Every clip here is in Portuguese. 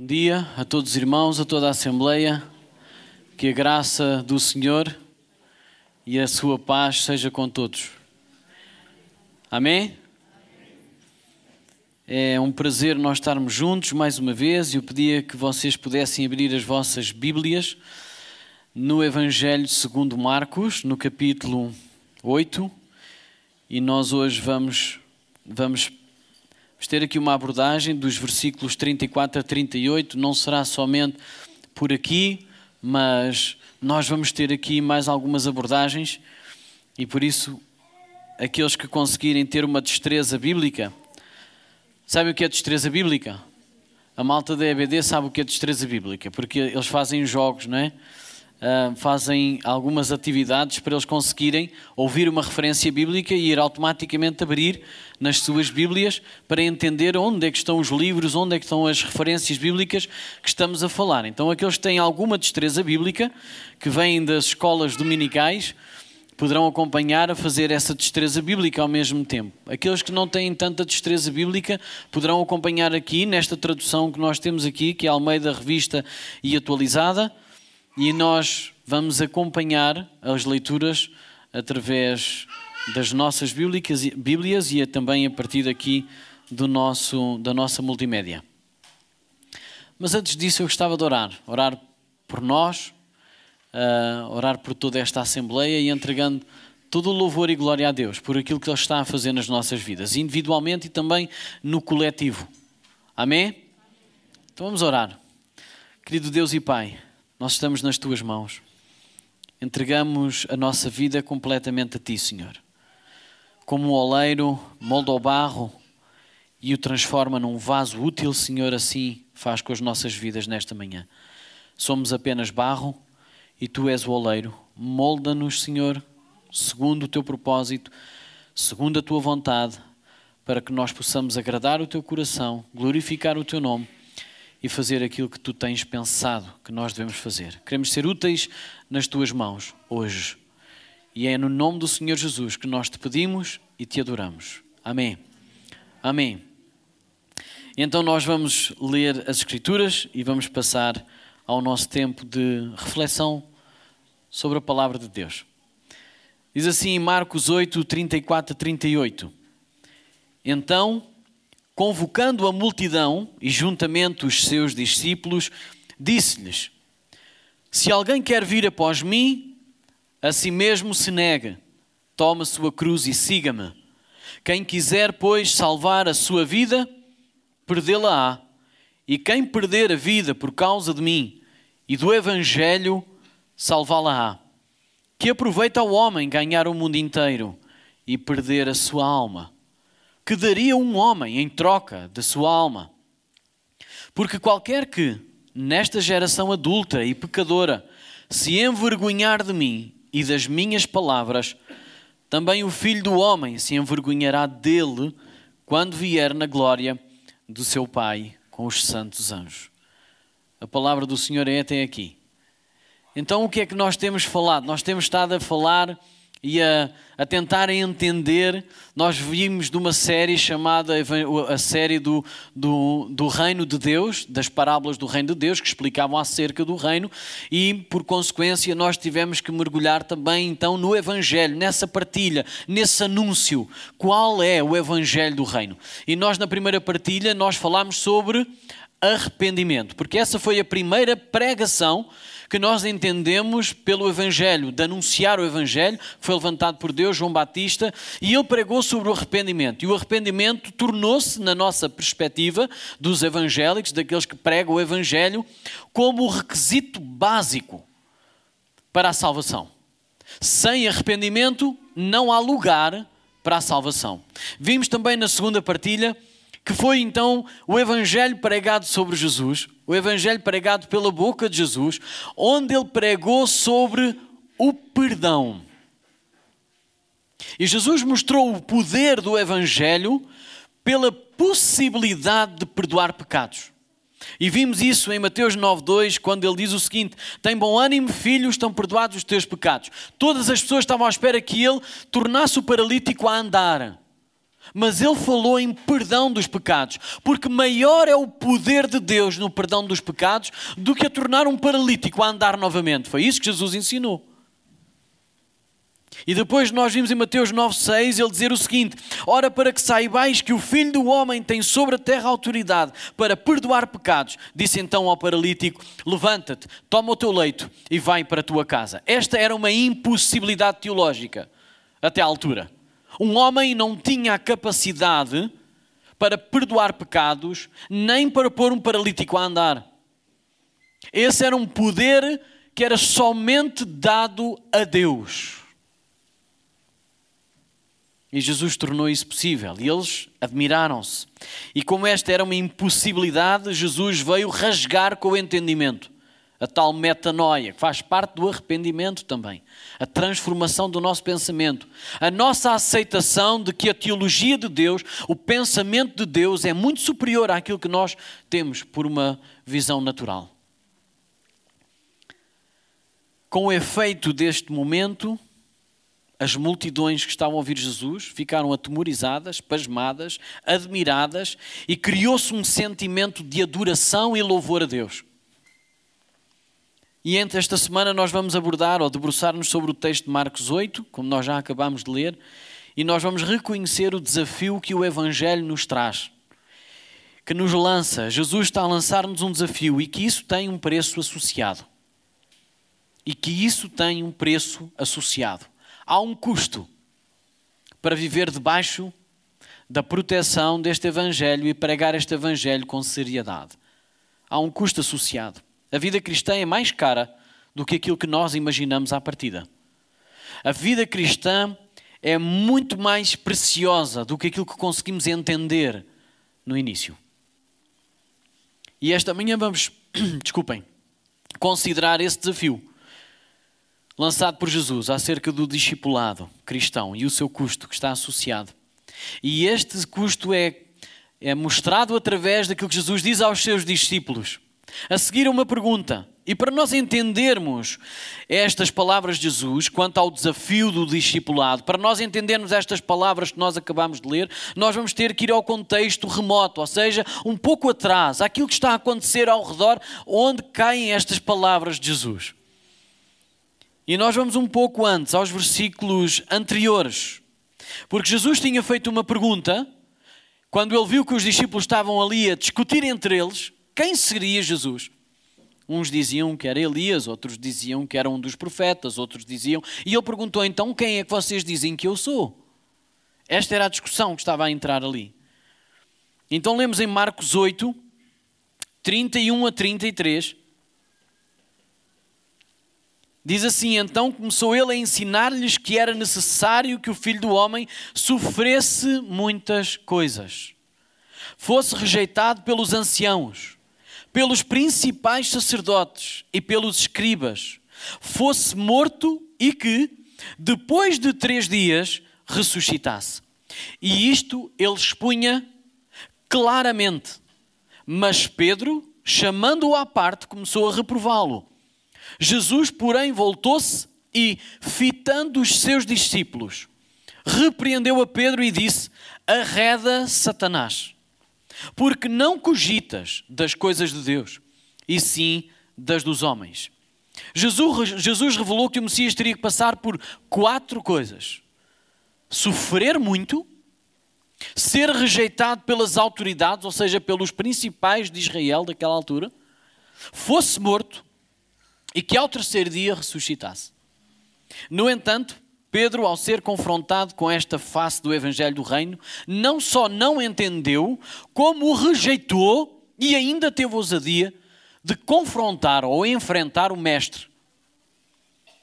Bom dia a todos os irmãos, a toda a Assembleia. Que a graça do Senhor e a sua paz seja com todos. Amém? É um prazer nós estarmos juntos mais uma vez. Eu pedia que vocês pudessem abrir as vossas Bíblias no Evangelho segundo Marcos, no capítulo 8. E nós hoje vamos ter aqui uma abordagem dos versículos 34 a 38. Não será somente por aqui, mas nós vamos ter aqui mais algumas abordagens e por isso aqueles que conseguirem ter uma destreza bíblica. Sabe o que é destreza bíblica? A malta da EBD sabe o que é destreza bíblica, porque eles fazem jogos, não é? Fazem algumas atividades para eles conseguirem ouvir uma referência bíblica e ir automaticamente abrir nas suas Bíblias para entender onde é que estão os livros, onde é que estão as referências bíblicas que estamos a falar. Então aqueles que têm alguma destreza bíblica, que vêm das escolas dominicais, poderão acompanhar a fazer essa destreza bíblica ao mesmo tempo. Aqueles que não têm tanta destreza bíblica poderão acompanhar aqui nesta tradução que nós temos aqui, que é a Almeida Revista e Atualizada. E nós vamos acompanhar as leituras através das nossas Bíblias e também a partir daqui da nossa multimédia. Mas antes disso eu gostava de orar por nós, orar por toda esta Assembleia e entregando todo o louvor e glória a Deus por aquilo que Ele está a fazer nas nossas vidas, individualmente e também no coletivo. Amém? Então vamos orar. Querido Deus e Pai, nós estamos nas Tuas mãos. Entregamos a nossa vida completamente a Ti, Senhor. Como um oleiro molda o barro e o transforma num vaso útil, Senhor, assim faz com as nossas vidas nesta manhã. Somos apenas barro e Tu és o oleiro. Molda-nos, Senhor, segundo o Teu propósito, segundo a Tua vontade, para que nós possamos agradar o Teu coração, glorificar o Teu nome e fazer aquilo que Tu tens pensado que nós devemos fazer. Queremos ser úteis nas Tuas mãos hoje. E é no nome do Senhor Jesus que nós Te pedimos e Te adoramos. Amém. Amém. Então nós vamos ler as Escrituras e vamos passar ao nosso tempo de reflexão sobre a Palavra de Deus. Diz assim em Marcos 8, 34 a 38. Então, convocando a multidão e juntamente os seus discípulos, disse-lhes: se alguém quer vir após mim, a si mesmo se negue, tome a sua cruz e siga-me. Quem quiser, pois, salvar a sua vida, perdê-la-á. E quem perder a vida por causa de mim e do Evangelho, salvá-la-á. Que aproveita ao homem ganhar o mundo inteiro e perder a sua alma? Que daria um homem em troca da sua alma? Porque qualquer que, nesta geração adúltera e pecadora, se envergonhar de mim e das minhas palavras, também o Filho do Homem se envergonhará dele quando vier na glória do seu Pai com os santos anjos. A palavra do Senhor é até aqui. Então o que é que nós temos falado? Nós temos estado a falar e a tentar entender. Nós vimos de uma série chamada a série do Reino de Deus, das parábolas do Reino de Deus, que explicavam acerca do Reino, e por consequência nós tivemos que mergulhar também então no Evangelho, nessa partilha, nesse anúncio. Qual é o Evangelho do Reino? E nós na primeira partilha nós falámos sobre arrependimento, porque essa foi a primeira pregação que nós entendemos pelo Evangelho, de anunciar o Evangelho, que foi levantado por Deus, João Batista, e ele pregou sobre o arrependimento. E o arrependimento tornou-se, na nossa perspectiva, dos evangélicos, daqueles que pregam o Evangelho, como o requisito básico para a salvação. Sem arrependimento, não há lugar para a salvação. Vimos também na segunda partilha que foi então o Evangelho pregado sobre Jesus, o Evangelho pregado pela boca de Jesus, onde ele pregou sobre o perdão. E Jesus mostrou o poder do Evangelho pela possibilidade de perdoar pecados. E vimos isso em Mateus 9:2, quando ele diz o seguinte: tem bom ânimo, filho, estão perdoados os teus pecados. Todas as pessoas estavam à espera que ele tornasse o paralítico a andar. Mas ele falou em perdão dos pecados, porque maior é o poder de Deus no perdão dos pecados do que a tornar um paralítico a andar novamente. Foi isso que Jesus ensinou. E depois nós vimos em Mateus 9,6 ele dizer o seguinte: ora, para que saibais que o Filho do Homem tem sobre a terra autoridade para perdoar pecados, disse então ao paralítico: levanta-te, toma o teu leito e vai para a tua casa. Esta era uma impossibilidade teológica até à altura. Um homem não tinha a capacidade para perdoar pecados, nem para pôr um paralítico a andar. Esse era um poder que era somente dado a Deus. E Jesus tornou isso possível. E eles admiraram-se. E como esta era uma impossibilidade, Jesus veio rasgar com o entendimento. A tal metanoia, que faz parte do arrependimento também. A transformação do nosso pensamento. A nossa aceitação de que a teologia de Deus, o pensamento de Deus é muito superior àquilo que nós temos por uma visão natural. Com o efeito deste momento, as multidões que estavam a ouvir Jesus ficaram atemorizadas, pasmadas, admiradas, e criou-se um sentimento de adoração e louvor a Deus. E entre esta semana nós vamos abordar ou debruçar-nos sobre o texto de Marcos 8, como nós já acabámos de ler, e nós vamos reconhecer o desafio que o Evangelho nos traz, que nos lança. Jesus está a lançar-nos um desafio e que isso tem um preço associado. Há um custo para viver debaixo da proteção deste Evangelho e pregar este Evangelho com seriedade. Há um custo associado. A vida cristã é mais cara do que aquilo que nós imaginamos à partida. A vida cristã é muito mais preciosa do que aquilo que conseguimos entender no início. E esta manhã vamos, considerar esse desafio lançado por Jesus acerca do discipulado cristão e o seu custo que está associado. E este custo é mostrado através daquilo que Jesus diz aos seus discípulos. A seguir uma pergunta. E para nós entendermos estas palavras de Jesus quanto ao desafio do discipulado, para nós entendermos estas palavras que nós acabamos de ler, nós vamos ter que ir ao contexto remoto, ou seja, um pouco atrás, àquilo que está a acontecer ao redor, onde caem estas palavras de Jesus. E nós vamos um pouco antes, aos versículos anteriores. Porque Jesus tinha feito uma pergunta, quando ele viu que os discípulos estavam ali a discutir entre eles, quem seria Jesus? Uns diziam que era Elias, outros diziam que era um dos profetas, outros diziam... E ele perguntou então, quem é que vocês dizem que eu sou? Esta era a discussão que estava a entrar ali. Então lemos em Marcos 8, 31 a 33... Diz assim: então começou ele a ensinar-lhes que era necessário que o Filho do Homem sofresse muitas coisas, fosse rejeitado pelos anciãos, pelos principais sacerdotes e pelos escribas, fosse morto e que, depois de 3 dias, ressuscitasse. E isto ele expunha claramente. Mas Pedro, chamando-o à parte, começou a reprová-lo. Jesus, porém, voltou-se e, fitando os seus discípulos, repreendeu a Pedro e disse: arreda, Satanás, porque não cogitas das coisas de Deus, e sim das dos homens. Jesus revelou que o Messias teria que passar por 4 coisas: sofrer muito, ser rejeitado pelas autoridades, ou seja, pelos principais de Israel daquela altura, fosse morto, e que ao 3º dia ressuscitasse. No entanto, Pedro, ao ser confrontado com esta face do Evangelho do Reino, não só não entendeu, como o rejeitou e ainda teve ousadia de confrontar ou enfrentar o Mestre,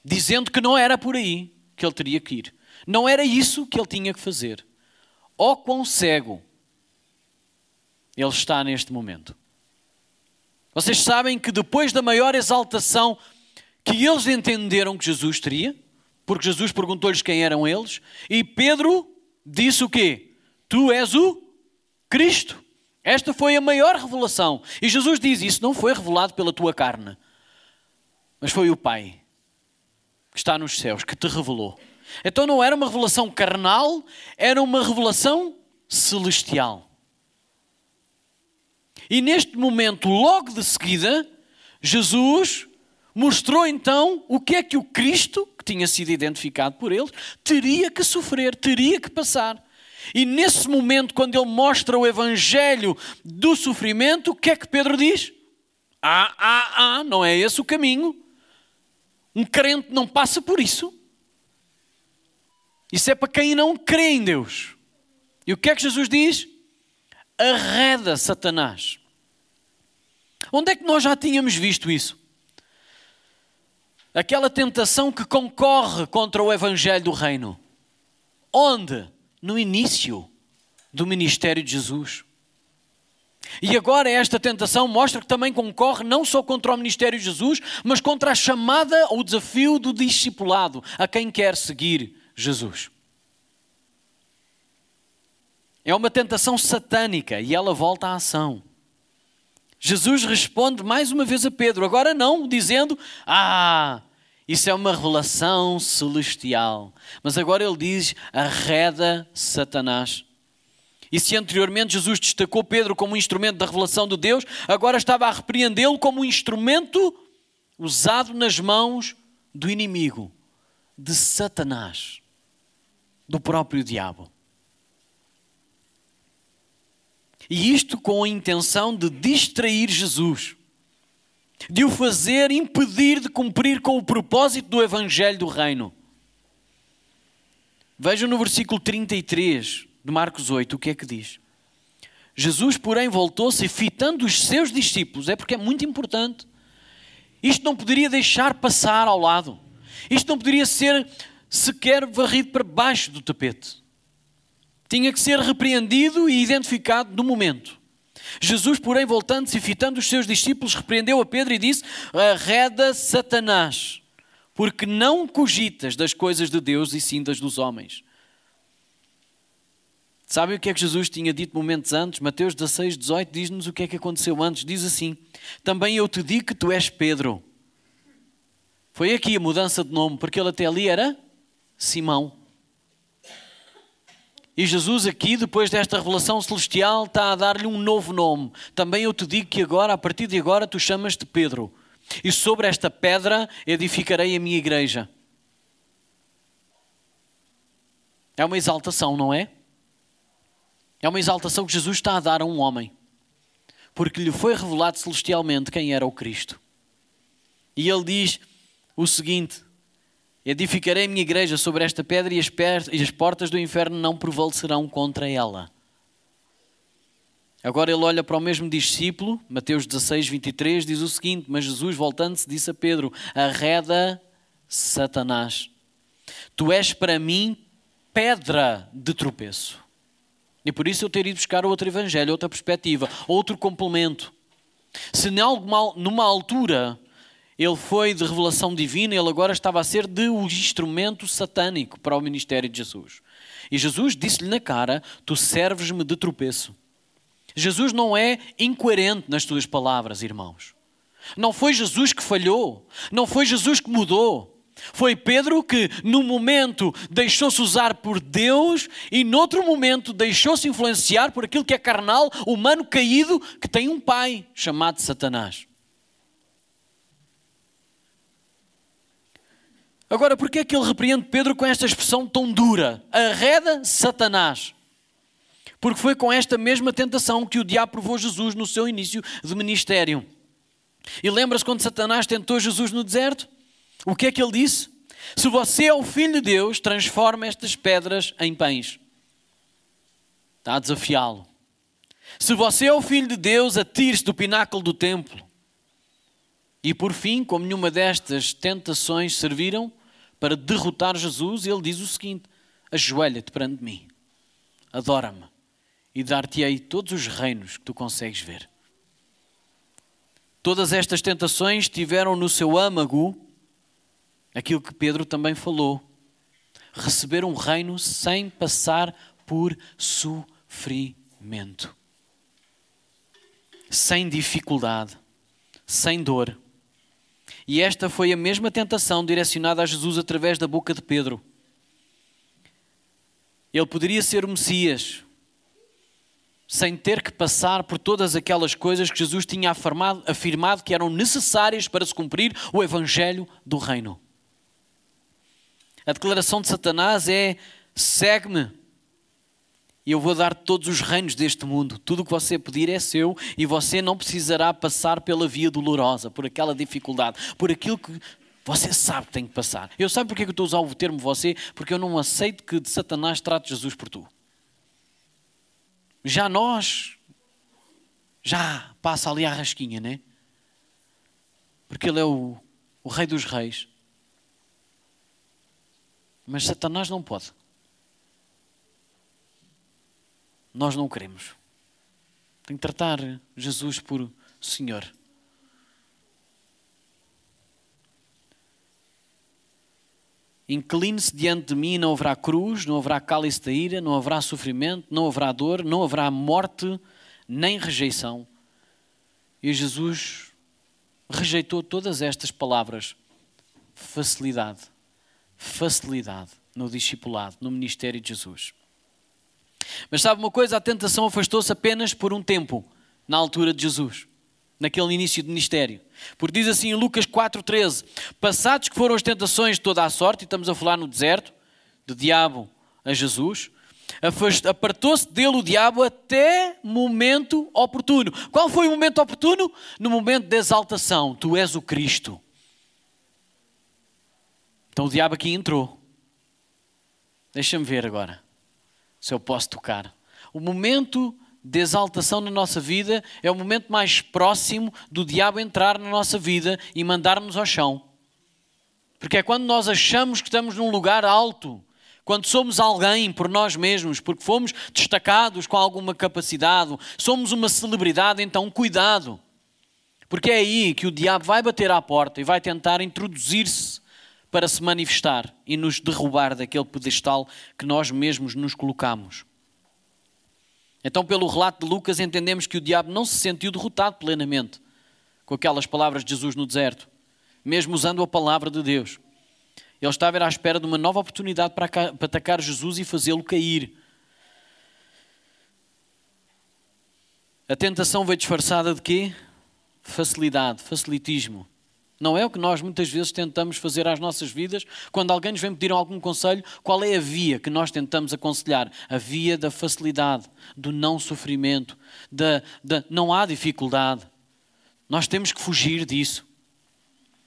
dizendo que não era por aí que ele teria que ir. Não era isso que ele tinha que fazer. Ó quão cego ele está neste momento. Vocês sabem que depois da maior exaltação que eles entenderam que Jesus teria, porque Jesus perguntou-lhes quem eram eles, e Pedro disse o quê? Tu és o Cristo. Esta foi a maior revelação. E Jesus diz, isso não foi revelado pela tua carne, mas foi o Pai que está nos céus, que te revelou. Então não era uma revelação carnal, era uma revelação celestial. E neste momento, logo de seguida, Jesus mostrou então o que é que o Cristo, que tinha sido identificado por eles, teria que sofrer, teria que passar. E nesse momento, quando ele mostra o evangelho do sofrimento, o que é que Pedro diz? Não é esse o caminho. Um crente não passa por isso. Isso é para quem não crê em Deus. E o que é que Jesus diz? Arreda Satanás. Onde é que nós já tínhamos visto isso? Aquela tentação que concorre contra o evangelho do reino. Onde? No início do ministério de Jesus. E agora esta tentação mostra que também concorre não só contra o ministério de Jesus, mas contra a chamada ou o desafio do discipulado, a quem quer seguir Jesus. É uma tentação satânica e ela volta à ação. Jesus responde mais uma vez a Pedro, agora não, dizendo, isso é uma revelação celestial. Mas agora ele diz, arreda Satanás. E se anteriormente Jesus destacou Pedro como um instrumento da revelação de Deus, agora estava a repreendê-lo como um instrumento usado nas mãos do inimigo, de Satanás, do próprio diabo. E isto com a intenção de distrair Jesus, de o fazer impedir de cumprir com o propósito do evangelho do reino. Vejam no versículo 33 de Marcos 8 o que é que diz. Jesus, porém, voltou-se e fitando os seus discípulos, é porque é muito importante. Isto não poderia deixar passar ao lado. Isto não poderia ser sequer varrido para baixo do tapete. Tinha que ser repreendido e identificado no momento. Jesus, porém, voltando-se e fitando os seus discípulos, repreendeu a Pedro e disse, arreda Satanás, porque não cogitas das coisas de Deus e sim das dos homens. Sabem o que é que Jesus tinha dito momentos antes? Mateus 16, 18 diz-nos o que é que aconteceu antes. Diz assim, também eu te digo que tu és Pedro. Foi aqui a mudança de nome, porque ele até ali era Simão. E Jesus aqui, depois desta revelação celestial, está a dar-lhe um novo nome. Também eu te digo que agora, a partir de agora, tu chamas-te Pedro. E sobre esta pedra edificarei a minha igreja. É uma exaltação, não é? É uma exaltação que Jesus está a dar a um homem. Porque lhe foi revelado celestialmente quem era o Cristo. E ele diz o seguinte, edificarei a minha igreja sobre esta pedra e as portas do inferno não prevalecerão contra ela. Agora ele olha para o mesmo discípulo, Mateus 16, 23, diz o seguinte, mas Jesus voltando-se disse a Pedro, arreda Satanás, tu és para mim pedra de tropeço. E por isso eu ter ido buscar outro evangelho, outra perspectiva, outro complemento. Se numa altura ele foi de revelação divina, ele agora estava a ser de um instrumento satânico para o ministério de Jesus. E Jesus disse-lhe na cara, tu serves-me de tropeço. Jesus não é incoerente nas suas palavras, irmãos. Não foi Jesus que falhou, não foi Jesus que mudou. Foi Pedro que, num momento, deixou-se usar por Deus e, noutro momento, deixou-se influenciar por aquilo que é carnal, humano, caído, que tem um pai chamado Satanás. Agora, porquê é que ele repreende Pedro com esta expressão tão dura? Arreda Satanás. Porque foi com esta mesma tentação que o diabo provou Jesus no seu início de ministério. E lembra-se quando Satanás tentou Jesus no deserto? O que é que ele disse? Se você é o Filho de Deus, transforma estas pedras em pães. Está a desafiá-lo. Se você é o Filho de Deus, atire-se do pináculo do templo. E por fim, como nenhuma destas tentações serviram para derrotar Jesus, ele diz o seguinte, ajoelha-te perante mim, adora-me e dar-te-ei todos os reinos que tu consegues ver. Todas estas tentações tiveram no seu âmago aquilo que Pedro também falou. Receber um reino sem passar por sofrimento. Sem dificuldade. Sem dor. E esta foi a mesma tentação direcionada a Jesus através da boca de Pedro. Ele poderia ser o Messias. sem ter que passar por todas aquelas coisas que Jesus tinha afirmado que eram necessárias para se cumprir o Evangelho do Reino. A declaração de Satanás é: segue-me e eu vou dar todos os reinos deste mundo. Tudo o que você pedir é seu e você não precisará passar pela via dolorosa, por aquela dificuldade, por aquilo que você sabe que tem que passar. Eu sei porque é que eu estou a usar o termo você, porque eu não aceito que Satanás trate Jesus por tu. Já nós, já passa ali a rasquinha, né? Porque ele é o Rei dos Reis. Mas Satanás não pode. Nós não o queremos. Tem que tratar Jesus por Senhor. Incline-se diante de mim, não haverá cruz, não haverá cálice da ira, não haverá sofrimento, não haverá dor, não haverá morte, nem rejeição. E Jesus rejeitou todas estas palavras. Facilidade no discipulado, no ministério de Jesus. Mas sabe uma coisa? A tentação afastou-se apenas por um tempo, na altura de Jesus, naquele início de ministério. Porque diz assim em Lucas 4,13, passados que foram as tentações de toda a sorte, e estamos a falar no deserto, do diabo a Jesus, apartou-se dele o diabo até momento oportuno. Qual foi o momento oportuno? No momento de exaltação. Tu és o Cristo. Então o diabo aqui entrou. Deixa-me ver agora se eu posso tocar. O momento de exaltação na nossa vida é o momento mais próximo do diabo entrar na nossa vida e mandar-nos ao chão. Porque é quando nós achamos que estamos num lugar alto, quando somos alguém por nós mesmos, porque fomos destacados com alguma capacidade, somos uma celebridade, então cuidado. Porque é aí que o diabo vai bater à porta e vai tentar introduzir-se para se manifestar e nos derrubar daquele pedestal que nós mesmos nos colocamos. Então, pelo relato de Lucas, entendemos que o diabo não se sentiu derrotado plenamente com aquelas palavras de Jesus no deserto, mesmo usando a palavra de Deus. Ele estava à espera de uma nova oportunidade para atacar Jesus e fazê-lo cair. A tentação veio disfarçada de quê? Facilidade, facilitismo. Não é o que nós muitas vezes tentamos fazer às nossas vidas? Quando alguém nos vem pedir algum conselho, qual é a via que nós tentamos aconselhar? A via da facilidade, do não sofrimento, não há dificuldade. Nós temos que fugir disso.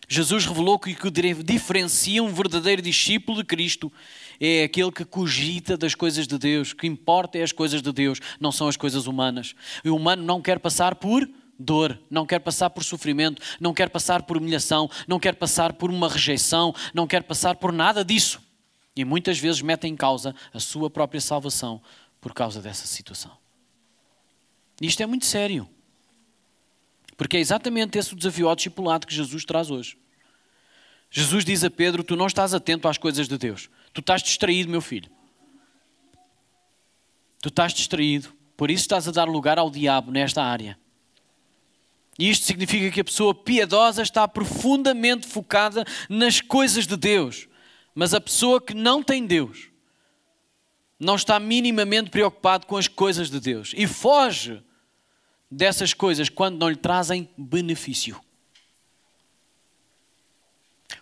Jesus revelou que o que diferencia um verdadeiro discípulo de Cristo é aquele que cogita das coisas de Deus. O que importa é as coisas de Deus, não são as coisas humanas. E o humano não quer passar por dor, não quer passar por sofrimento, não quer passar por humilhação, não quer passar por uma rejeição, não quer passar por nada disso. E muitas vezes mete em causa a sua própria salvação por causa dessa situação. E isto é muito sério. Porque é exatamente esse o desafio ao discipulado que Jesus traz hoje. Jesus diz a Pedro, tu não estás atento às coisas de Deus. Tu estás distraído, meu filho. Tu estás distraído. Por isso estás a dar lugar ao diabo nesta área. E isto significa que a pessoa piedosa está profundamente focada nas coisas de Deus. Mas a pessoa que não tem Deus não está minimamente preocupado com as coisas de Deus. E foge dessas coisas quando não lhe trazem benefício.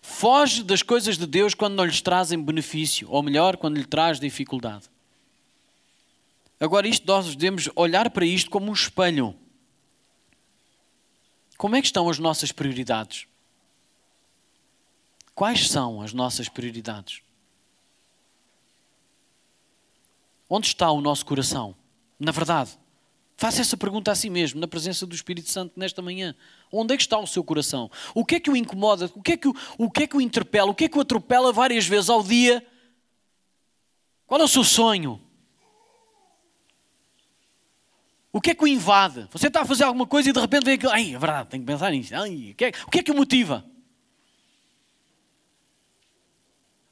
Foge das coisas de Deus quando não lhes trazem benefício. Ou melhor, quando lhe traz dificuldade. Agora nós devemos olhar para isto como um espelho. Como é que estão as nossas prioridades? Quais são as nossas prioridades? Onde está o nosso coração? Na verdade, faça essa pergunta a si mesmo, na presença do Espírito Santo nesta manhã. Onde é que está o seu coração? O que é que o incomoda? O que é que o interpela? O que é que o atropela várias vezes ao dia? Qual é o seu sonho? O que é que o invade? Você está a fazer alguma coisa e de repente vem aquilo. Ai, é verdade, tenho que pensar nisso. Ai, o que é que o motiva?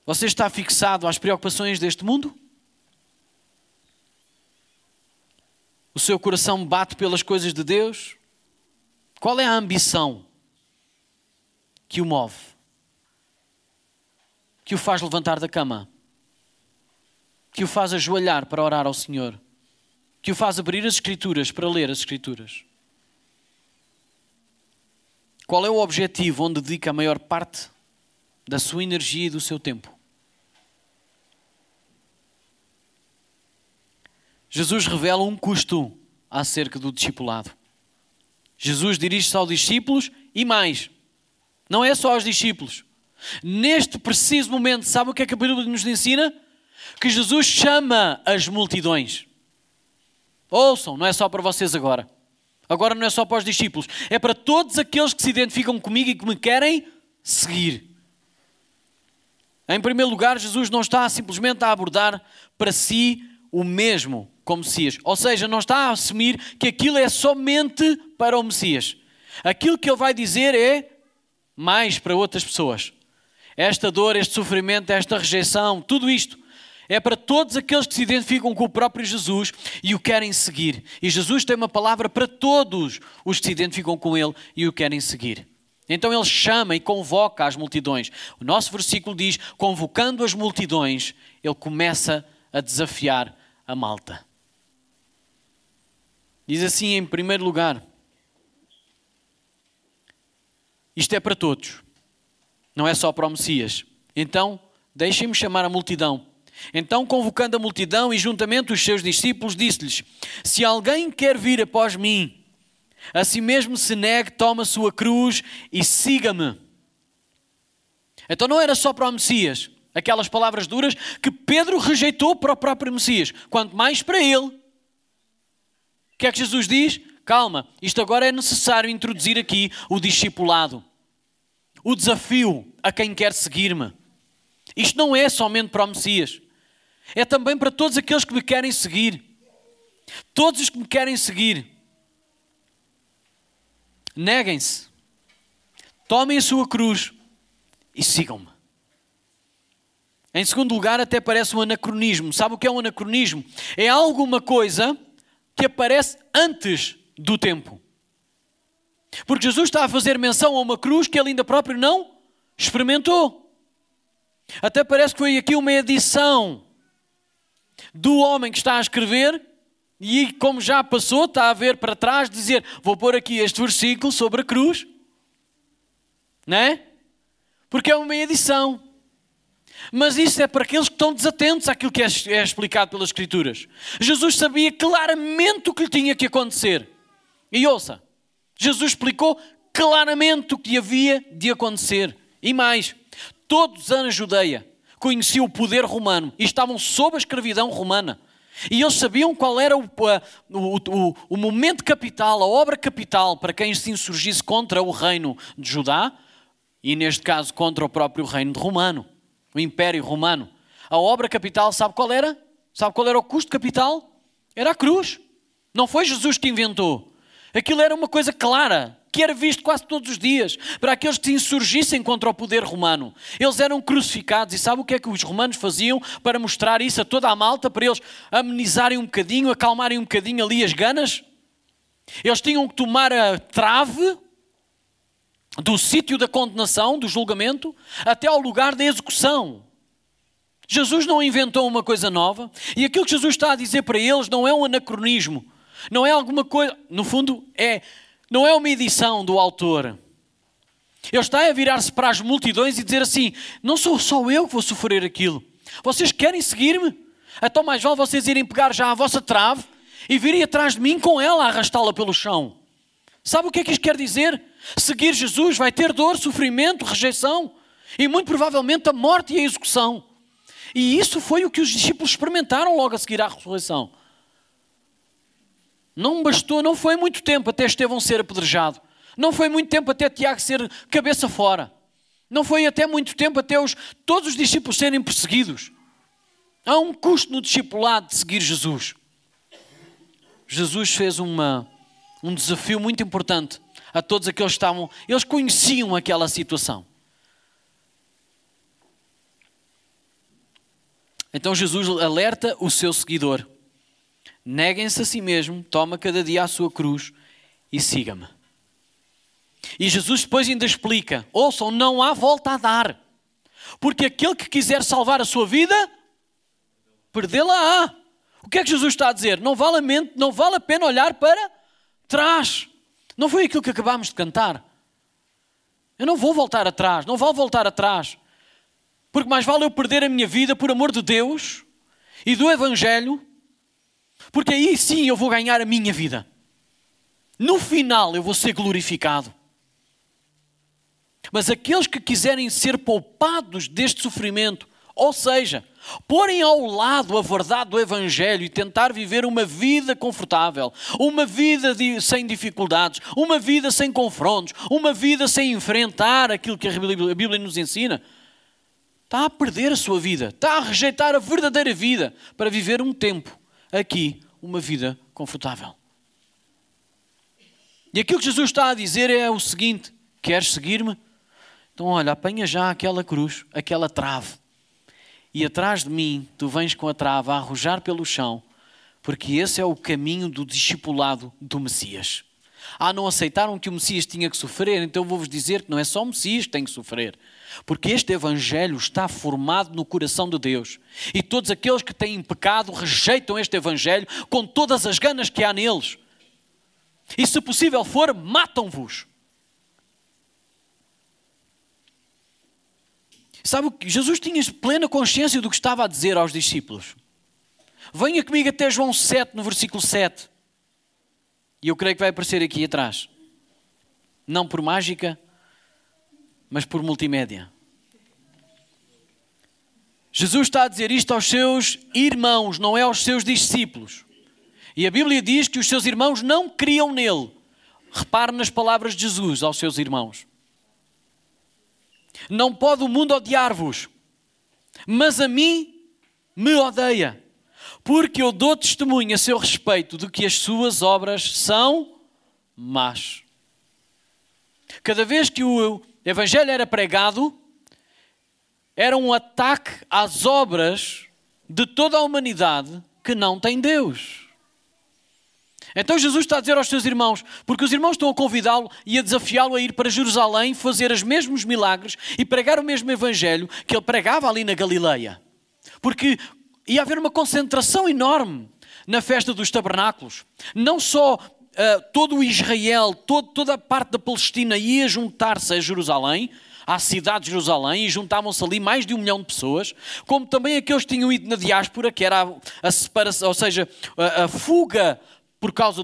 Você está fixado às preocupações deste mundo? O seu coração bate pelas coisas de Deus? Qual é a ambição que o move? Que o faz levantar da cama? Que o faz ajoelhar para orar ao Senhor? que o faz abrir as Escrituras para ler as Escrituras? Qual é o objetivo onde dedica a maior parte da sua energia e do seu tempo? Jesus revela um custo acerca do discipulado. Jesus dirige-se aos discípulos e mais. Não é só aos discípulos. Neste preciso momento, sabe o que é que a Bíblia nos ensina? Que Jesus chama as multidões. Ouçam, não é só para vocês agora. Agora não é só para os discípulos. É para todos aqueles que se identificam comigo e que me querem seguir. Em primeiro lugar, Jesus não está simplesmente a abordar para si o mesmo como Messias. Ou seja, não está a assumir que aquilo é somente para o Messias. Aquilo que ele vai dizer é mais para outras pessoas. Esta dor, este sofrimento, esta rejeição, tudo isto é para todos aqueles que se identificam com o próprio Jesus e o querem seguir. E Jesus tem uma palavra para todos os que se identificam com ele e o querem seguir. Então ele chama e convoca as multidões. O nosso versículo diz, convocando as multidões, ele começa a desafiar a malta. Diz assim, em primeiro lugar, isto é para todos, não é só para o Messias. Então, deixem-me chamar a multidão. Então, convocando a multidão e juntamente os seus discípulos, disse-lhes, se alguém quer vir após mim, a si mesmo se negue, toma a sua cruz e siga-me. Então não era só para o Messias, aquelas palavras duras que Pedro rejeitou para o próprio Messias, quanto mais para ele. O que é que Jesus diz? Calma, isto agora é necessário introduzir aqui o discipulado, o desafio a quem quer seguir-me. Isto não é somente para o Messias, é também para todos aqueles que me querem seguir. Todos os que me querem seguir, neguem-se, tomem a sua cruz e sigam-me. Em segundo lugar, até parece um anacronismo. Sabe o que é um anacronismo? É alguma coisa que aparece antes do tempo. Porque Jesus está a fazer menção a uma cruz que ele ainda próprio não experimentou. Até parece que foi aqui uma edição do homem que está a escrever e como já passou, está a ver para trás, dizer, vou pôr aqui este versículo sobre a cruz. Não é? Porque é uma edição. Mas isso é para aqueles que estão desatentos àquilo que é explicado pelas Escrituras. Jesus sabia claramente o que lhe tinha que acontecer. E ouça, Jesus explicou claramente o que havia de acontecer. E mais, todos na Judeia conheciam o poder romano e estavam sob a escravidão romana. E eles sabiam qual era o momento capital, a obra capital para quem se insurgisse contra o reino de Judá e, neste caso, contra o próprio reino romano, o Império Romano. A obra capital, sabe qual era? Sabe qual era o custo capital? Era a cruz. Não foi Jesus que inventou. Aquilo era uma coisa clara, que era visto quase todos os dias, para aqueles que se insurgissem contra o poder romano. Eles eram crucificados e sabe o que é que os romanos faziam para mostrar isso a toda a malta, para eles amenizarem um bocadinho, acalmarem um bocadinho ali as ganas? Eles tinham que tomar a trave do sítio da condenação, do julgamento, até ao lugar da execução. Jesus não inventou uma coisa nova e aquilo que Jesus está a dizer para eles não é um anacronismo, não é alguma coisa, no fundo não é uma edição do autor. Ele está a virar-se para as multidões e dizer assim, não sou só eu que vou sofrer aquilo. Vocês querem seguir-me? Então mais vale vocês irem pegar já a vossa trave e virem atrás de mim com ela, arrastá-la pelo chão. Sabe o que é que isto quer dizer? Seguir Jesus vai ter dor, sofrimento, rejeição e muito provavelmente a morte e a execução. E isso foi o que os discípulos experimentaram logo a seguir à ressurreição. Não bastou, não foi muito tempo até Estevão ser apedrejado. Não foi muito tempo até Tiago ser cabeça fora. Não foi até muito tempo até todos os discípulos serem perseguidos. Há um custo no discipulado de seguir Jesus. Jesus fez um desafio muito importante a todos aqueles que estavam, eles conheciam aquela situação. Então Jesus alerta o seu seguidor. Neguem-se a si mesmo, toma cada dia a sua cruz e siga-me. E Jesus depois ainda explica, ouçam, não há volta a dar. Porque aquele que quiser salvar a sua vida, perdê-la-á. O O que é que Jesus está a dizer? Não vale a pena olhar para trás. Não foi aquilo que acabámos de cantar. Eu não vou voltar atrás, não vou voltar atrás. Porque mais vale eu perder a minha vida por amor de Deus e do Evangelho, porque aí sim eu vou ganhar a minha vida. No final eu vou ser glorificado. Mas aqueles que quiserem ser poupados deste sofrimento, ou seja, porem ao lado a verdade do Evangelho e tentar viver uma vida confortável, uma vida sem dificuldades, uma vida sem confrontos, uma vida sem enfrentar aquilo que a Bíblia nos ensina, está a perder a sua vida, está a rejeitar a verdadeira vida para viver um tempo aqui, uma vida confortável. E aquilo que Jesus está a dizer é o seguinte: queres seguir-me? Então olha, apanha já aquela cruz, aquela trave, e atrás de mim tu vens com a trave a arrojar pelo chão, porque esse é o caminho do discipulado do Messias. Não aceitaram que o Messias tinha que sofrer, então vou-vos dizer que não é só o Messias que tem que sofrer, porque este Evangelho está formado no coração de Deus, e todos aqueles que têm pecado rejeitam este Evangelho com todas as ganas que há neles, e se possível for, matam-vos. Sabe o que? Jesus tinha plena consciência do que estava a dizer aos discípulos. Venha comigo até João 7, no versículo 7. E eu creio que vai aparecer aqui atrás. Não por mágica, mas por multimédia. Jesus está a dizer isto aos seus irmãos, não é aos seus discípulos. E a Bíblia diz que os seus irmãos não criam nele. Repare nas palavras de Jesus aos seus irmãos. Não pode o mundo odiar-vos, mas a mim me odeia, porque eu dou testemunho a seu respeito de que as suas obras são más. Cada vez que o Evangelho era pregado, era um ataque às obras de toda a humanidade que não tem Deus. Então Jesus está a dizer aos seus irmãos, porque os irmãos estão a convidá-lo e a desafiá-lo a ir para Jerusalém, fazer os mesmos milagres e pregar o mesmo Evangelho que ele pregava ali na Galileia. Porque ia haver uma concentração enorme na festa dos tabernáculos. Não só todo o Israel, toda a parte da Palestina ia juntar-se a Jerusalém, à cidade de Jerusalém, e juntavam-se ali mais de 1 milhão de pessoas, como também aqueles que tinham ido na diáspora, que era a separação, ou seja, a fuga por causa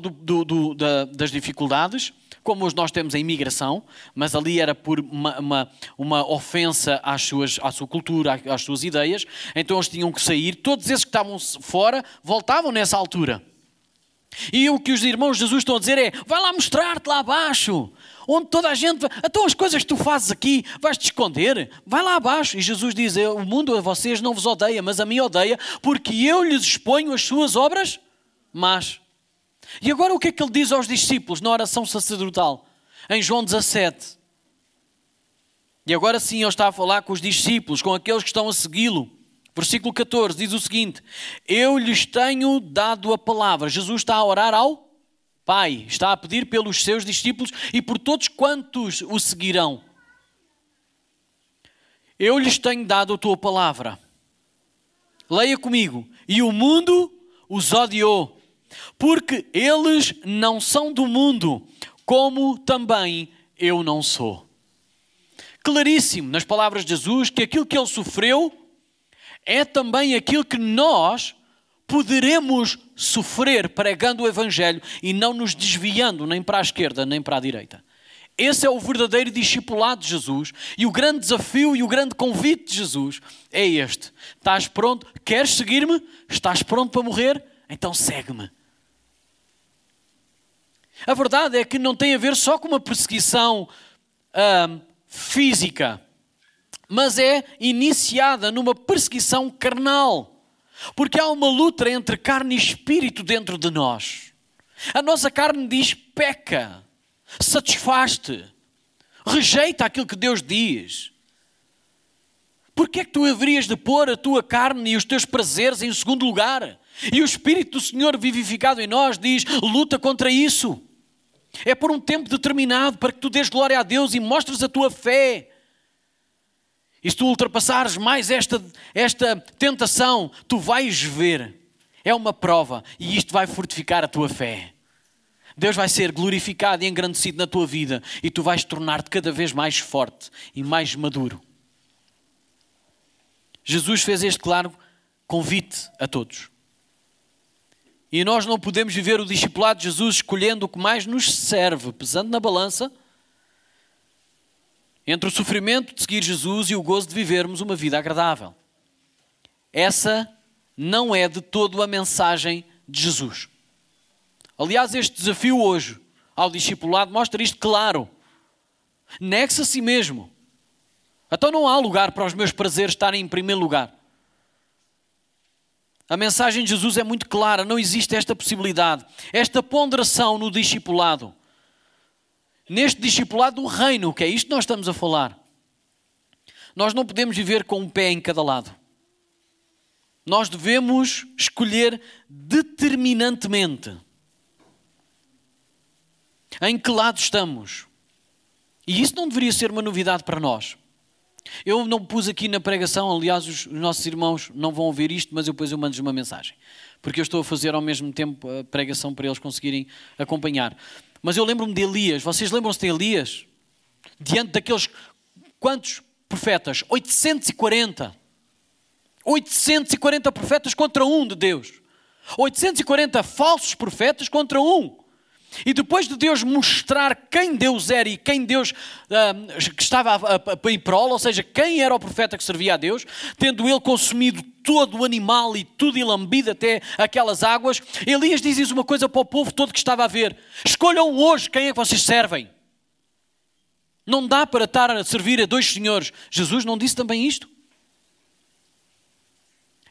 das dificuldades, como nós temos a imigração, mas ali era por uma ofensa à sua cultura, às suas ideias, então eles tinham que sair. Todos esses que estavam fora voltavam nessa altura. E o que os irmãos de Jesus estão a dizer é: vai lá mostrar-te lá abaixo, onde toda a gente... Então as coisas que tu fazes aqui, vais-te esconder? Vai lá abaixo. E Jesus diz: o mundo a vocês não vos odeia, mas a mim odeia, porque eu lhes exponho as suas obras más. E agora o que é que ele diz aos discípulos na oração sacerdotal? Em João 17. E agora sim ele está a falar com os discípulos, com aqueles que estão a segui-lo. Versículo 14 diz o seguinte: eu lhes tenho dado a palavra. Jesus está a orar ao Pai, está a pedir pelos seus discípulos e por todos quantos o seguirão. Eu lhes tenho dado a tua palavra. Leia comigo. E o mundo os odiou, porque eles não são do mundo, como também eu não sou. Claríssimo nas palavras de Jesus que aquilo que ele sofreu é também aquilo que nós poderemos sofrer pregando o Evangelho e não nos desviando nem para a esquerda nem para a direita. Esse é o verdadeiro discipulado de Jesus, e o grande desafio e o grande convite de Jesus é este: estás pronto? Queres seguir-me? Estás pronto para morrer? Então segue-me. A verdade é que não tem a ver só com uma perseguição física, mas é iniciada numa perseguição carnal, porque há uma luta entre carne e espírito dentro de nós. A nossa carne diz: peca, satisfaz-te, rejeita aquilo que Deus diz. Porquê é que tu haverias de pôr a tua carne e os teus prazeres em segundo lugar? E o Espírito do Senhor vivificado em nós diz: luta contra isso. É por um tempo determinado para que tu dês glória a Deus e mostres a tua fé. E se tu ultrapassares mais esta tentação, tu vais ver. É uma prova e isto vai fortificar a tua fé. Deus vai ser glorificado e engrandecido na tua vida e tu vais tornar-te cada vez mais forte e mais maduro. Jesus fez este claro convite a todos. E nós não podemos viver o discipulado de Jesus escolhendo o que mais nos serve, pesando na balança entre o sofrimento de seguir Jesus e o gozo de vivermos uma vida agradável. Essa não é de todo a mensagem de Jesus. Aliás, este desafio hoje ao discipulado mostra isto claro. Negue-se a si mesmo. Então não há lugar para os meus prazeres estarem em primeiro lugar. A mensagem de Jesus é muito clara, não existe esta possibilidade, esta ponderação no discipulado. Neste discipulado do reino, que é isto que nós estamos a falar. Nós não podemos viver com um pé em cada lado. Nós devemos escolher determinantemente em que lado estamos. E isso não deveria ser uma novidade para nós. Eu não pus aqui na pregação, aliás, os nossos irmãos não vão ouvir isto, mas depois eu mando-lhes uma mensagem. Porque eu estou a fazer ao mesmo tempo a pregação para eles conseguirem acompanhar. Mas eu lembro-me de Elias. Vocês lembram-se de Elias? Diante daqueles, quantos profetas? 840. 840 profetas contra um de Deus. 840 falsos profetas contra um. E depois de Deus mostrar quem Deus era e quem Deus que estava a ir prol, ou seja, quem era o profeta que servia a Deus, tendo ele consumido todo o animal e tudo e lambido até aquelas águas, Elias diz uma coisa para o povo todo que estava a ver: escolham hoje quem é que vocês servem. Não dá para estar a servir a dois senhores. Jesus não disse também isto?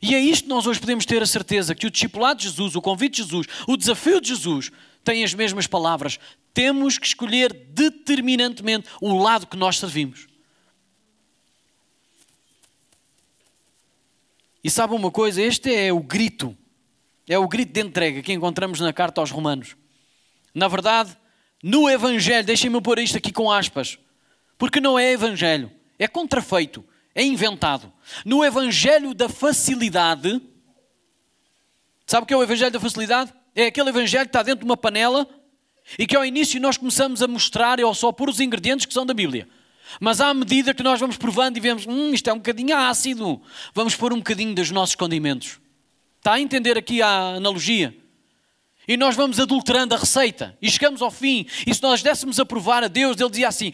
E é isto que nós hoje podemos ter a certeza, que o discipulado de Jesus, o convite de Jesus, o desafio de Jesus, tem as mesmas palavras. Temos que escolher determinantemente o lado que nós servimos. E sabe uma coisa? Este é o grito de entrega que encontramos na carta aos Romanos. Na verdade, no Evangelho, deixem-me pôr isto aqui com aspas, porque não é Evangelho, é contrafeito, é inventado. No Evangelho da facilidade, sabe o que é o Evangelho da facilidade? É aquele Evangelho que está dentro de uma panela e que ao início nós começamos a mostrar ou só pôr os ingredientes que são da Bíblia. Mas à medida que nós vamos provando e vemos, isto é um bocadinho ácido, vamos pôr um bocadinho dos nossos condimentos. Está a entender aqui a analogia? E nós vamos adulterando a receita e chegamos ao fim. E se nós dessemos a provar a Deus, Ele dizia assim: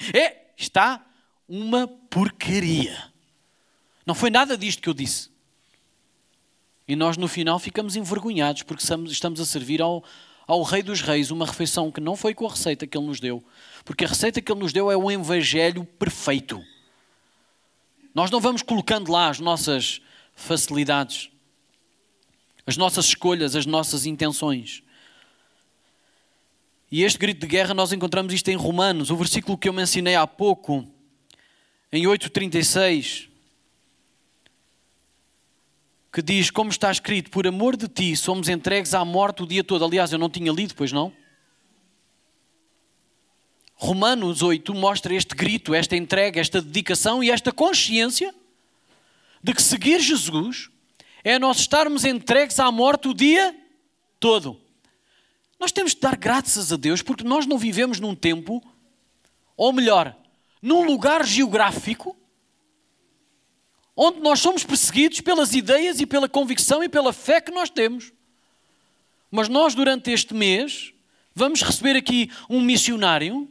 está uma porcaria. Não foi nada disto que eu disse. E nós no final ficamos envergonhados porque estamos a servir ao Rei dos Reis uma refeição que não foi com a receita que Ele nos deu. Porque a receita que Ele nos deu é o Evangelho perfeito. Nós não vamos colocando lá as nossas facilidades, as nossas escolhas, as nossas intenções. E este grito de guerra nós encontramos isto em Romanos. O versículo que eu mencionei há pouco, em 8:36... que diz, como está escrito, por amor de ti somos entregues à morte o dia todo. Aliás, eu não tinha lido, pois não? Romanos 8 mostra este grito, esta entrega, esta dedicação e esta consciência de que seguir Jesus é nós estarmos entregues à morte o dia todo. Nós temos de dar graças a Deus porque nós não vivemos num tempo, ou melhor, num lugar geográfico onde nós somos perseguidos pelas ideias e pela convicção e pela fé que nós temos. Mas nós, durante este mês, vamos receber aqui um missionário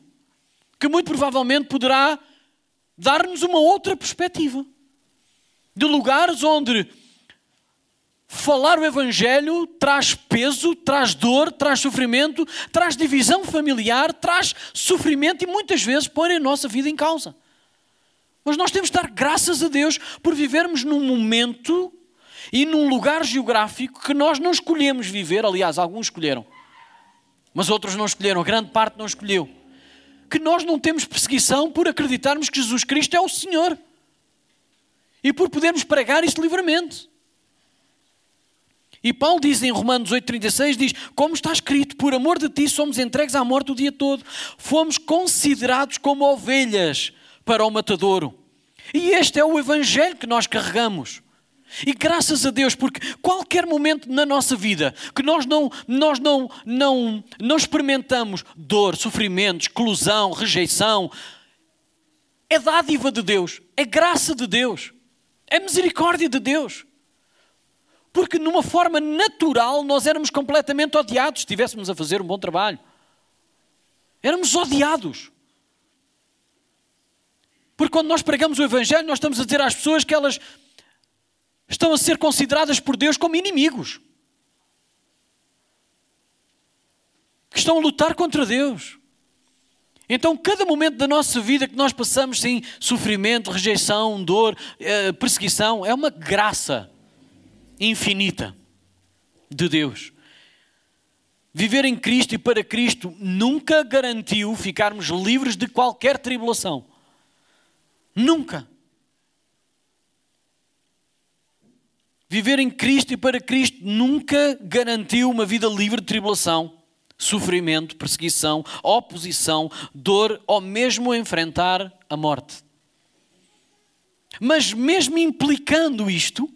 que muito provavelmente poderá dar-nos uma outra perspectiva. De lugares onde falar o Evangelho traz peso, traz dor, traz sofrimento, traz divisão familiar, traz sofrimento e muitas vezes põe a nossa vida em causa. Mas nós temos de dar graças a Deus por vivermos num momento e num lugar geográfico que nós não escolhemos viver. Aliás, alguns escolheram, mas outros não escolheram, a grande parte não escolheu. Que nós não temos perseguição por acreditarmos que Jesus Cristo é o Senhor e por podermos pregar isto livremente. E Paulo diz em Romanos 8:36, diz, como está escrito, por amor de ti somos entregues à morte o dia todo. Fomos considerados como ovelhas para o matadouro. E este é o Evangelho que nós carregamos. E graças a Deus, porque qualquer momento na nossa vida que nós não experimentamos dor, sofrimento, exclusão, rejeição, é dádiva de Deus, é graça de Deus, é misericórdia de Deus. Porque numa forma natural nós éramos completamente odiados se estivéssemos a fazer um bom trabalho. Éramos odiados. Porque quando nós pregamos o Evangelho, nós estamos a dizer às pessoas que elas estão a ser consideradas por Deus como inimigos. Que estão a lutar contra Deus. Então, cada momento da nossa vida que nós passamos sem sofrimento, rejeição, dor, perseguição, é uma graça infinita de Deus. Viver em Cristo e para Cristo nunca garantiu ficarmos livres de qualquer tribulação. Nunca. Viver em Cristo e para Cristo nunca garantiu uma vida livre de tribulação, sofrimento, perseguição, oposição, dor ou mesmo enfrentar a morte. Mas mesmo implicando isto,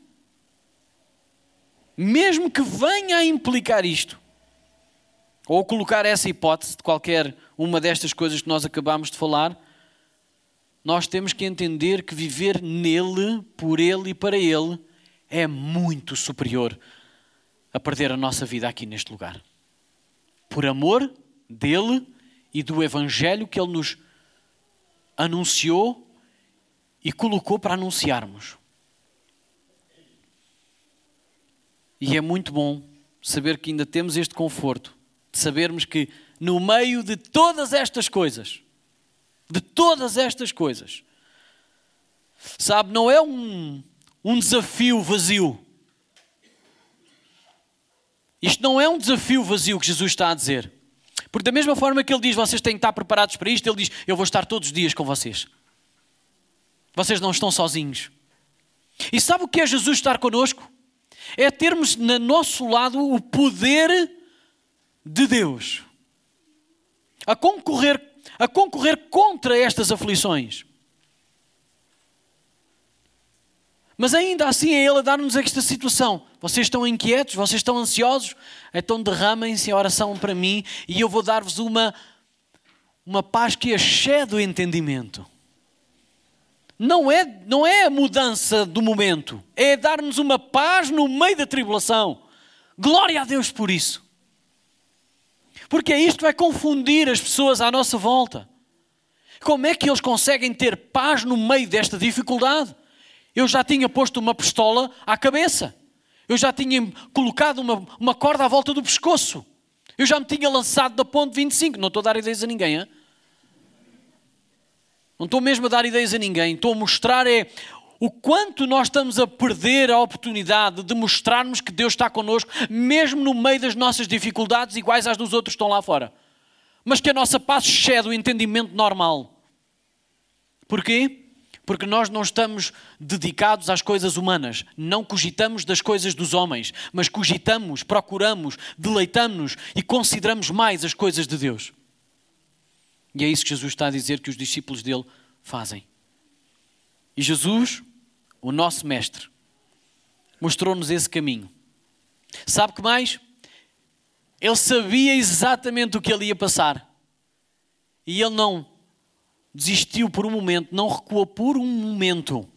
mesmo que venha a implicar isto, ou colocar essa hipótese de qualquer uma destas coisas que nós acabamos de falar, nós temos que entender que viver nele, por ele e para ele é muito superior a perder a nossa vida aqui neste lugar. Por amor dele e do Evangelho que ele nos anunciou e colocou para anunciarmos. E é muito bom saber que ainda temos este conforto de sabermos que no meio de todas estas coisas, sabe, não é um desafio vazio. Isto não é um desafio vazio que Jesus está a dizer. Porque da mesma forma que ele diz, vocês têm que estar preparados para isto, ele diz, eu vou estar todos os dias com vocês. Vocês não estão sozinhos. E sabe o que é Jesus estar connosco? É termos no nosso lado o poder de Deus. A concorrer contra estas aflições. Mas ainda assim é Ele a dar-nos esta situação. Vocês estão inquietos, vocês estão ansiosos, então derramem-se em oração para mim e eu vou dar-vos uma paz que excede o entendimento. Não é a mudança do momento, é dar-nos uma paz no meio da tribulação. Glória a Deus por isso. Porque isto vai confundir as pessoas à nossa volta. Como é que eles conseguem ter paz no meio desta dificuldade? Eu já tinha posto uma pistola à cabeça. Eu já tinha colocado uma corda à volta do pescoço. Eu já me tinha lançado da ponte 25. Não estou a dar ideias a ninguém, hein? Não estou mesmo a dar ideias a ninguém. Estou a mostrar o quanto nós estamos a perder a oportunidade de mostrarmos que Deus está connosco, mesmo no meio das nossas dificuldades, iguais às dos outros que estão lá fora. Mas que a nossa paz excede o entendimento normal. Porquê? Porque nós não estamos dedicados às coisas humanas. Não cogitamos das coisas dos homens, mas cogitamos, procuramos, deleitamos-nos e consideramos mais as coisas de Deus. E é isso que Jesus está a dizer que os discípulos dele fazem. E Jesus, o nosso mestre, mostrou-nos esse caminho. Sabe o que mais? Ele sabia exatamente o que ele ia passar. E ele não desistiu por um momento, não recuou por um momento.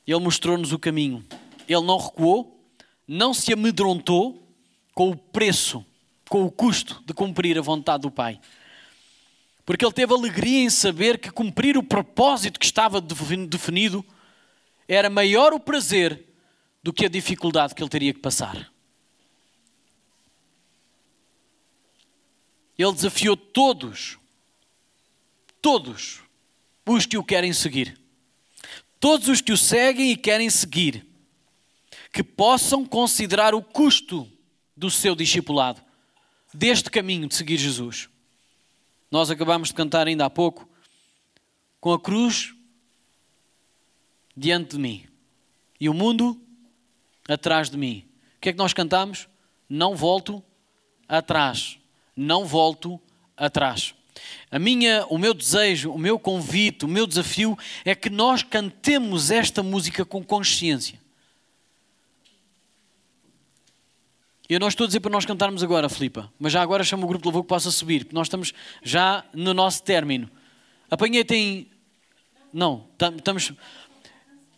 Ele mostrou-nos o caminho. Ele não recuou, não se amedrontou com o preço, com o custo de cumprir a vontade do Pai. Porque ele teve alegria em saber que cumprir o propósito que estava definido era maior o prazer do que a dificuldade que ele teria que passar. Ele desafiou todos os que o querem seguir. Todos os que o seguem e querem seguir, que possam considerar o custo do seu discipulado, deste caminho de seguir Jesus. Nós acabamos de cantar ainda há pouco, com a cruz diante de mim e o mundo atrás de mim. O que é que nós cantamos? Não volto atrás. Não volto atrás. O meu desejo, o meu convite, o meu desafio é que nós cantemos esta música com consciência. Eu não estou a dizer para nós cantarmos agora, Filipa, mas já agora chamo o grupo de louvor que possa subir, porque nós estamos já no nosso término. Apanhei-te em... Não, estamos...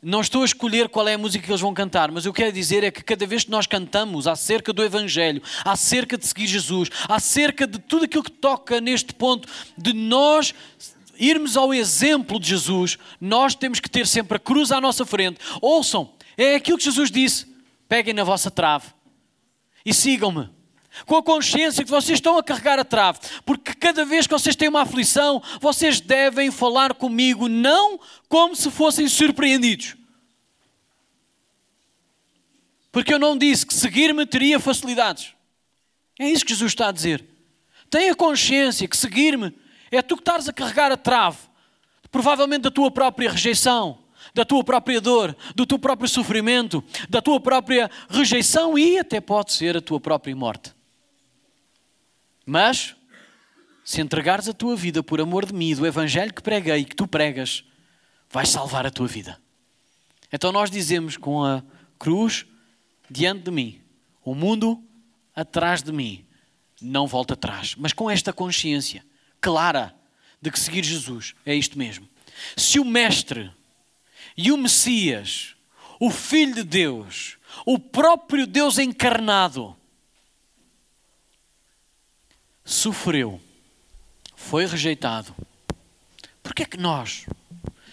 Não estou a escolher qual é a música que eles vão cantar, mas o que eu quero dizer é que cada vez que nós cantamos acerca do Evangelho, acerca de seguir Jesus, acerca de tudo aquilo que toca neste ponto, de nós irmos ao exemplo de Jesus, nós temos que ter sempre a cruz à nossa frente. Ouçam, é aquilo que Jesus disse: peguem na vossa trave e sigam-me. Com a consciência que vocês estão a carregar a trave, porque cada vez que vocês têm uma aflição, vocês devem falar comigo, não como se fossem surpreendidos. Porque eu não disse que seguir-me teria facilidades. É isso que Jesus está a dizer. Tenha consciência que seguir-me é tu que estás a carregar a trave, provavelmente da tua própria rejeição, da tua própria dor, do teu próprio sofrimento, da tua própria rejeição e até pode ser a tua própria morte. Mas, se entregares a tua vida por amor de mim, do Evangelho que preguei e que tu pregas, vais salvar a tua vida. Então nós dizemos com a cruz diante de mim, o mundo atrás de mim, não volta atrás. Mas com esta consciência clara de que seguir Jesus é isto mesmo. Se o Mestre e o Messias, o Filho de Deus, o próprio Deus encarnado, sofreu, foi rejeitado, porque é que nós,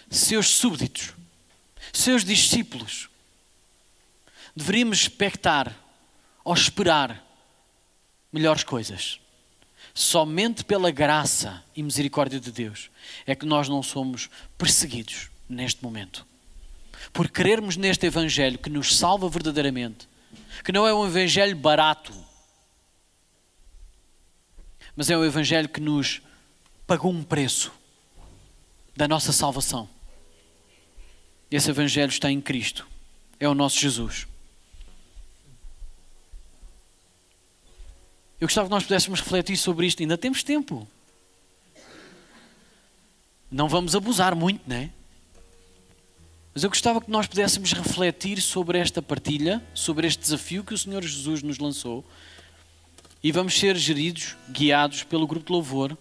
seus súbditos, seus discípulos, deveríamos expectar ou esperar melhores coisas? Somente pela graça e misericórdia de Deus é que nós não somos perseguidos neste momento. Por crermos neste Evangelho que nos salva verdadeiramente, que não é um Evangelho barato, mas é um Evangelho que nos pagou um preço da nossa salvação. Esse Evangelho está em Cristo. É o nosso Jesus. Eu gostava que nós pudéssemos refletir sobre isto. Ainda temos tempo. Não vamos abusar muito, não é? Mas eu gostava que nós pudéssemos refletir sobre esta partilha, sobre este desafio que o Senhor Jesus nos lançou. E vamos ser geridos, guiados pelo grupo de louvor.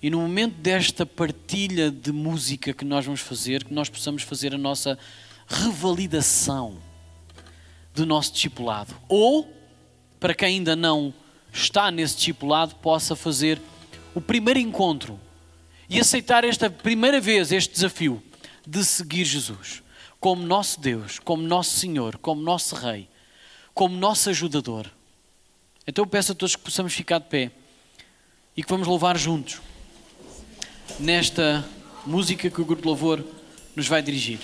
E no momento desta partilha de música que nós vamos fazer, que nós possamos fazer a nossa revalidação do nosso discipulado. Ou, para quem ainda não está nesse discipulado, possa fazer o primeiro encontro e aceitar esta primeira vez este desafio de seguir Jesus como nosso Deus, como nosso Senhor, como nosso Rei, como nosso ajudador. Então eu peço a todos que possamos ficar de pé e que vamos louvar juntos nesta música que o grupo de louvor nos vai dirigir.